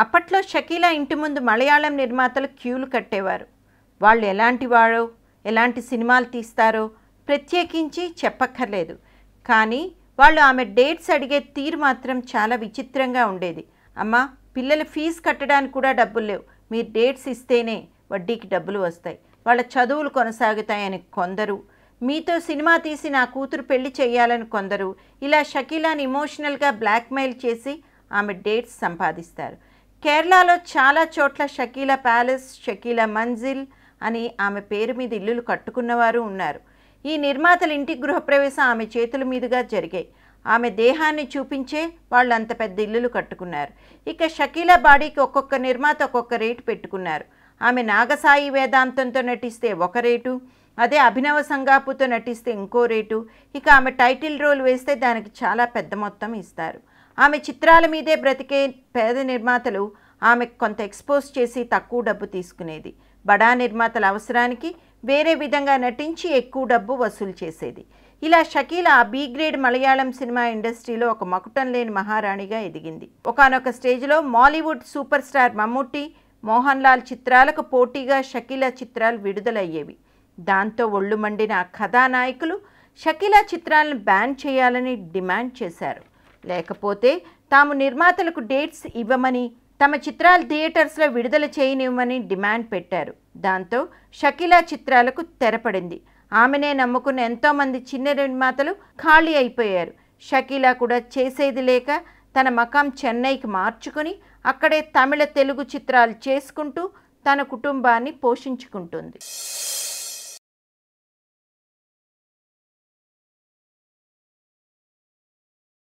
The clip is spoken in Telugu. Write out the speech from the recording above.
అప్పట్లో షకీలా ఇంటి ముందు మలయాళం నిర్మాతలు క్యూలు కట్టేవారు. వాళ్ళు ఎలాంటి వారో, ఎలాంటి సినిమాలు తీస్తారో ప్రత్యేకించి చెప్పక్కర్లేదు. కానీ వాళ్ళు ఆమె డేట్స్ అడిగే తీరు మాత్రం చాలా విచిత్రంగా ఉండేది. అమ్మా, పిల్లల ఫీజు కట్టడానికి కూడా డబ్బులు లేవు, మీరు డేట్స్ ఇస్తేనే వడ్డీకి డబ్బులు వస్తాయి, వాళ్ళ చదువులు కొనసాగుతాయని కొందరు, మీతో సినిమా తీసి నా కూతురు పెళ్లి చేయాలని కొందరు, ఇలా షకీలాని ఎమోషనల్గా బ్లాక్మెయిల్ చేసి ఆమె డేట్స్ సంపాదిస్తారు. కేరళలో చాలా చోట్ల షకీలా ప్యాలెస్, షకీలా మంజిల్ అని ఆమె పేరు మీద ఇల్లులు కట్టుకున్నవారు ఉన్నారు. ఈ నిర్మాతల ఇంటి గృహప్రవేశం ఆమె చేతుల మీదుగా జరిగాయి. ఆమె దేహాన్ని చూపించే వాళ్ళు అంత పెద్ద ఇల్లులు కట్టుకున్నారు. ఇక షకీలా బాడీకి ఒక్కొక్క నిర్మాత ఒక్కొక్క రేటు పెట్టుకున్నారు. ఆమె నాగసాయి వేదాంతంతో నటిస్తే ఒక రేటు, అదే అభినవ సంగాపుతో నటిస్తే ఇంకో రేటు, ఇక ఆమె టైటిల్ రోల్ వేస్తే దానికి చాలా పెద్ద మొత్తం ఇస్తారు. ఆమె చిత్రాల మీదే బ్రతికే పేద నిర్మాతలు ఆమెకు కొంత ఎక్స్పోజ్ చేసి తక్కువ డబ్బు తీసుకునేది. బడా నిర్మాతల అవసరానికి వేరే విధంగా నటించి ఎక్కువ డబ్బు వసూలు చేసేది. ఇలా Shakeela B grade Malayalam cinema ఇండస్ట్రీలో ఒక మకుటం లేని మహారాణిగా ఎదిగింది. ఒకానొక స్టేజ్లో Mollywood super star Mammootty, Mohanlal చిత్రాలకు పోటీగా షకీలా చిత్రాలు విడుదలయ్యేవి. దాంతో ఒళ్ళు మండిన కథానాయకులు షకీలా చిత్రాలను బ్యాన్ చేయాలని డిమాండ్ చేశారు. లేకపోతే తాము నిర్మాతలకు డేట్స్ ఇవ్వమని, తమ చిత్రాలు థియేటర్స్లో విడుదల చేయనివ్వమని డిమాండ్ పెట్టారు. దాంతో షకీలా చిత్రాలకు తెరపడింది. ఆమెనే నమ్ముకున్న ఎంతోమంది చిన్న నిర్మాతలు ఖాళీ అయిపోయారు. షకీలా కూడా చేసేది లేక తన మకాం చెన్నైకి మార్చుకుని అక్కడే తమిళ, తెలుగు చిత్రాలు చేసుకుంటూ తన కుటుంబాన్ని పోషించుకుంటుంది.